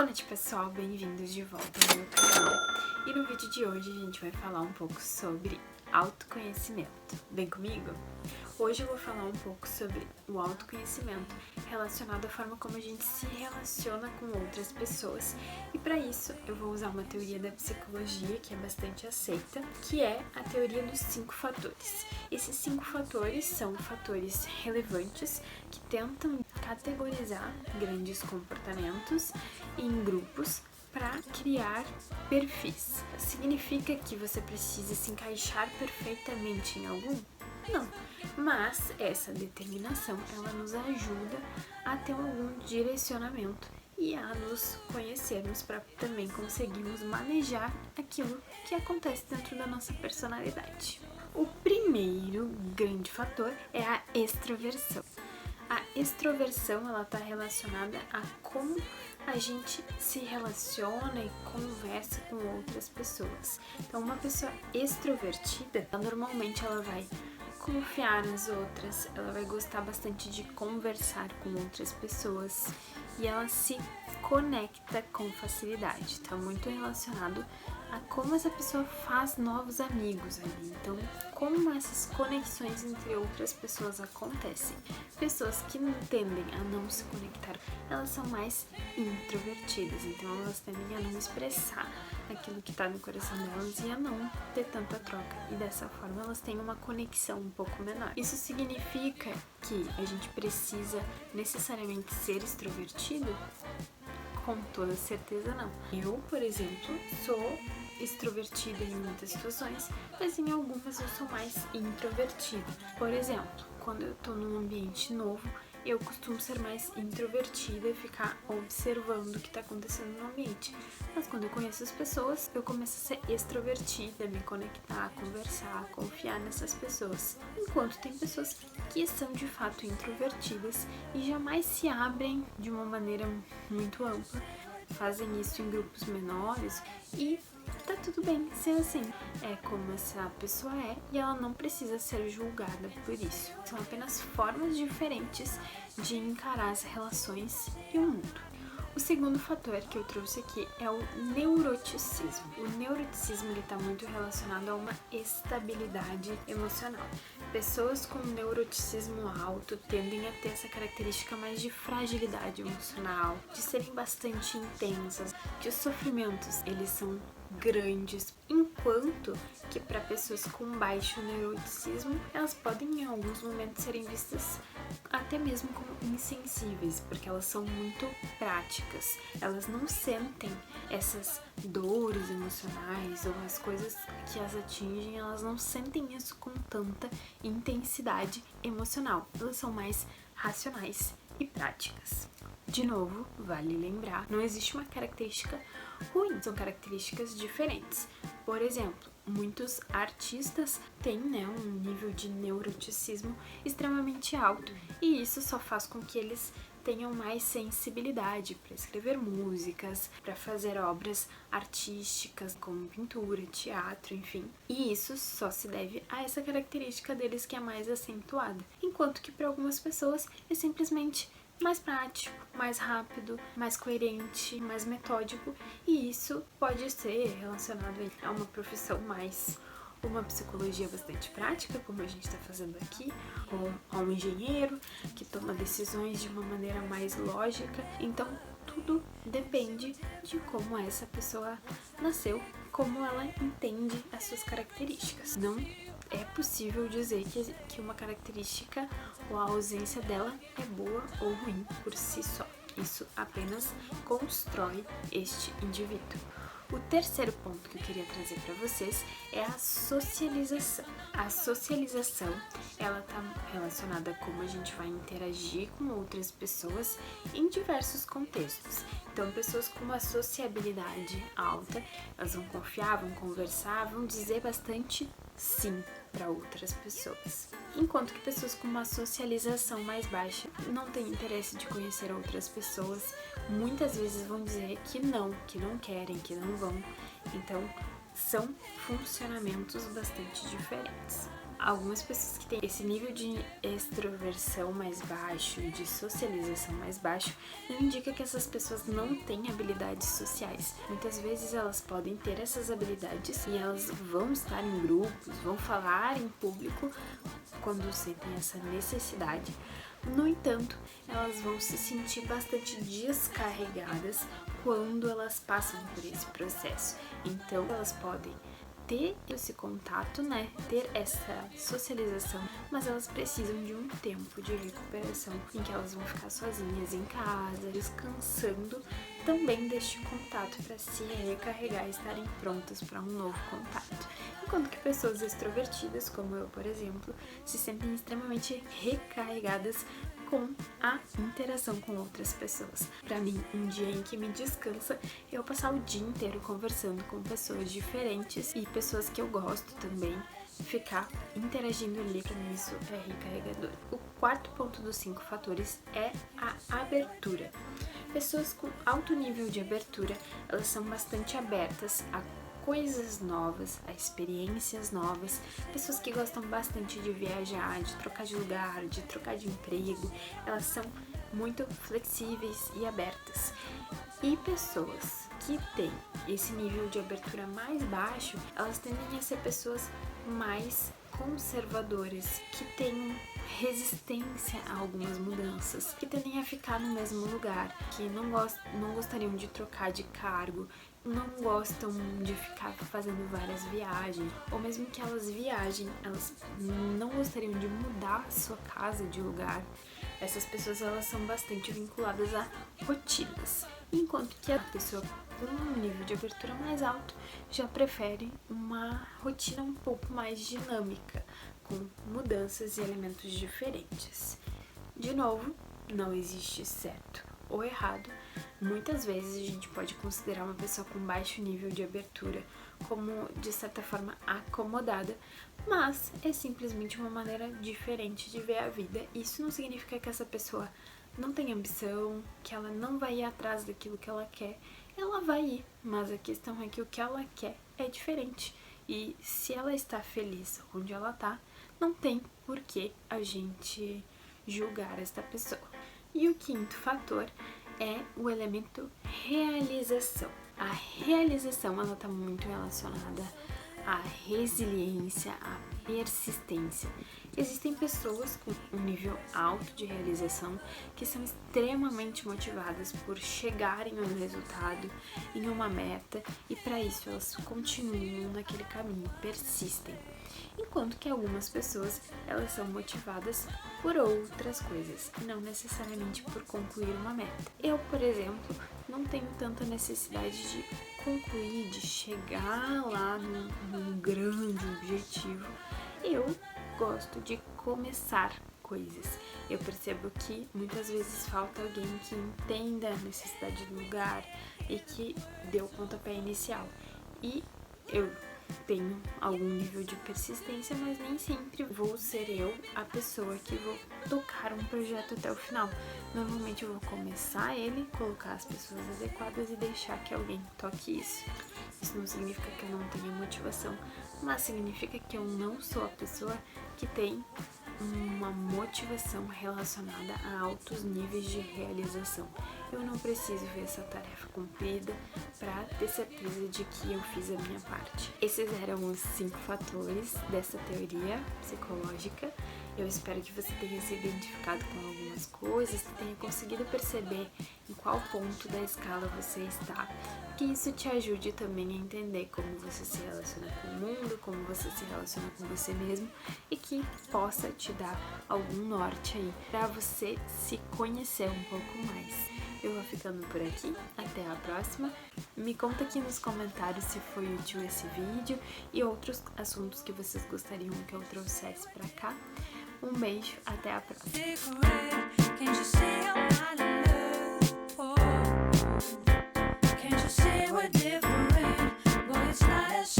Boa noite, pessoal, bem-vindos de volta ao meu canal. E no vídeo de hoje a gente vai falar um pouco sobre autoconhecimento. Vem comigo? Hoje eu vou falar um pouco sobre o autoconhecimento relacionado à forma como a gente se relaciona com outras pessoas. E para isso eu vou usar uma teoria da psicologia que é bastante aceita, que é a teoria dos 5 fatores. Esses 5 fatores são fatores relevantes que tentam categorizar grandes comportamentos em grupos para criar perfis. Significa que você precisa se encaixar perfeitamente em algum? Não, mas essa determinação ela nos ajuda a ter algum direcionamento e a nos conhecermos para também conseguirmos manejar aquilo que acontece dentro da nossa personalidade. O primeiro grande fator é a extroversão. A extroversão ela está relacionada a como a gente se relaciona e conversa com outras pessoas. Então, uma pessoa extrovertida, normalmente ela vai confiar nas outras, ela vai gostar bastante de conversar com outras pessoas e ela se conecta com facilidade. Está muito relacionado a como essa pessoa faz novos amigos ali. Então, como essas conexões entre outras pessoas acontecem. Pessoas que tendem a não se conectar, elas são mais introvertidas, então elas tendem a não expressar aquilo que está no coração delas e a não ter tanta troca. E dessa forma elas têm uma conexão um pouco menor. Isso significa que a gente precisa necessariamente ser extrovertido? Com toda certeza não. Eu, por exemplo, sou extrovertida em muitas situações, mas em algumas eu sou mais introvertida. Por exemplo, quando eu tô num ambiente novo, eu costumo ser mais introvertida e ficar observando o que está acontecendo no ambiente. Mas quando eu conheço as pessoas, eu começo a ser extrovertida, me conectar, conversar, confiar nessas pessoas. Enquanto tem pessoas que são de fato introvertidas e jamais se abrem de uma maneira muito ampla, fazem isso em grupos menores e tá tudo bem ser assim. É como essa pessoa é e ela não precisa ser julgada por isso. São apenas formas diferentes de encarar as relações e o mundo. O segundo fator que eu trouxe aqui é o neuroticismo. O neuroticismo está muito relacionado a uma estabilidade emocional. Pessoas com neuroticismo alto tendem a ter essa característica mais de fragilidade emocional, de serem bastante intensas, que os sofrimentos eles são grandes, enquanto que para pessoas com baixo neuroticismo, elas podem em alguns momentos serem vistas até mesmo como insensíveis, porque elas são muito práticas, elas não sentem essas dores emocionais ou as coisas que as atingem, elas não sentem isso com tanta intensidade emocional, elas são mais racionais e práticas. De novo, vale lembrar, não existe uma característica ruim, são características diferentes. Por exemplo, muitos artistas têm um nível de neuroticismo extremamente alto e isso só faz com que eles tenham mais sensibilidade para escrever músicas, para fazer obras artísticas como pintura, teatro, enfim. E isso só se deve a essa característica deles que é mais acentuada. Enquanto que para algumas pessoas é simplesmente mais prático, mais rápido, mais coerente, mais metódico, e isso pode ser relacionado a uma profissão mais uma psicologia bastante prática, como a gente está fazendo aqui, ou a um engenheiro que toma decisões de uma maneira mais lógica. Então tudo depende de como essa pessoa nasceu, como ela entende as suas características. Não é possível dizer que uma característica ou a ausência dela é boa ou ruim por si só. Isso apenas constrói este indivíduo. O terceiro ponto que eu queria trazer para vocês é a socialização. A socialização, ela está relacionada a como a gente vai interagir com outras pessoas em diversos contextos. Então, pessoas com uma sociabilidade alta, elas vão confiar, vão conversar, vão dizer bastante sim para outras pessoas. Enquanto que pessoas com uma socialização mais baixa não têm interesse de conhecer outras pessoas, muitas vezes vão dizer que não querem, que não vão. Então, são funcionamentos bastante diferentes. Algumas pessoas que têm esse nível de extroversão mais baixo e de socialização mais baixo não indica que essas pessoas não têm habilidades sociais. Muitas vezes elas podem ter essas habilidades e elas vão estar em grupos, vão falar em público quando sentem essa necessidade. No entanto, elas vão se sentir bastante descarregadas quando elas passam por esse processo. Então, elas podem ter esse contato, ter essa socialização, mas elas precisam de um tempo de recuperação em que elas vão ficar sozinhas em casa, descansando também deste contato para se recarregar e estarem prontas para um novo contato. Enquanto que pessoas extrovertidas, como eu, por exemplo, se sentem extremamente recarregadas com a interação com outras pessoas. Para mim, um dia em que me descansa, eu passar o dia inteiro conversando com pessoas diferentes e pessoas que eu gosto também. Ficar interagindo ali, para mim isso é recarregador. O quarto ponto dos 5 fatores é a abertura. Pessoas com alto nível de abertura, elas são bastante abertas a coisas novas, a experiências novas, pessoas que gostam bastante de viajar, de trocar de lugar, de trocar de emprego, elas são muito flexíveis e abertas. E pessoas que têm esse nível de abertura mais baixo, elas tendem a ser pessoas mais conservadoras, que têm resistência a algumas mudanças, que tendem a ficar no mesmo lugar, que não gostariam de trocar de cargo, não gostam de ficar fazendo várias viagens, ou mesmo que elas viajem, elas não gostariam de mudar sua casa de lugar. Essas pessoas, elas são bastante vinculadas a rotinas, enquanto que a pessoa com um nível de abertura mais alto já prefere uma rotina um pouco mais dinâmica, com mudanças e elementos diferentes. De novo, não existe certo ou errado. Muitas vezes a gente pode considerar uma pessoa com baixo nível de abertura como, de certa forma, acomodada, mas é simplesmente uma maneira diferente de ver a vida. Isso não significa que essa pessoa não tem ambição, que ela não vai ir atrás daquilo que ela quer. Ela vai ir, mas a questão é que o que ela quer é diferente. E se ela está feliz onde ela está, não tem por que a gente julgar esta pessoa. E o quinto fator é o elemento realização. A realização, ela está muito relacionada à resiliência, à persistência. Existem pessoas com um nível alto de realização que são extremamente motivadas por chegarem a um resultado, em uma meta, e para isso elas continuam naquele caminho, persistem. Enquanto que algumas pessoas, elas são motivadas por outras coisas, e não necessariamente por concluir uma meta. Eu, por exemplo, não tenho tanta necessidade de concluir, de chegar lá num grande objetivo. Eu gosto de começar coisas. Eu percebo que muitas vezes falta alguém que entenda a necessidade do lugar e que dê o pontapé inicial. E eu tenho algum nível de persistência, mas nem sempre vou ser eu a pessoa que vou tocar um projeto até o final. Normalmente eu vou começar ele, colocar as pessoas adequadas e deixar que alguém toque isso. Isso não significa que eu não tenha motivação, mas significa que eu não sou a pessoa que tem uma motivação relacionada a altos níveis de realização. Eu não preciso ver essa tarefa cumprida para ter certeza de que eu fiz a minha parte. Esses eram os 5 fatores dessa teoria psicológica. Eu espero que você tenha se identificado com algumas coisas, que tenha conseguido perceber em qual ponto da escala você está, que isso te ajude também a entender como você se relaciona com o mundo, como você se relaciona com você mesmo, e que possa te dar algum norte aí para você se conhecer um pouco mais. Eu vou ficando por aqui, até a próxima. Me conta aqui nos comentários se foi útil esse vídeo e outros assuntos que vocês gostariam que eu trouxesse pra cá. Um beijo, até a próxima. Can't you see we're different? Boy, it's not as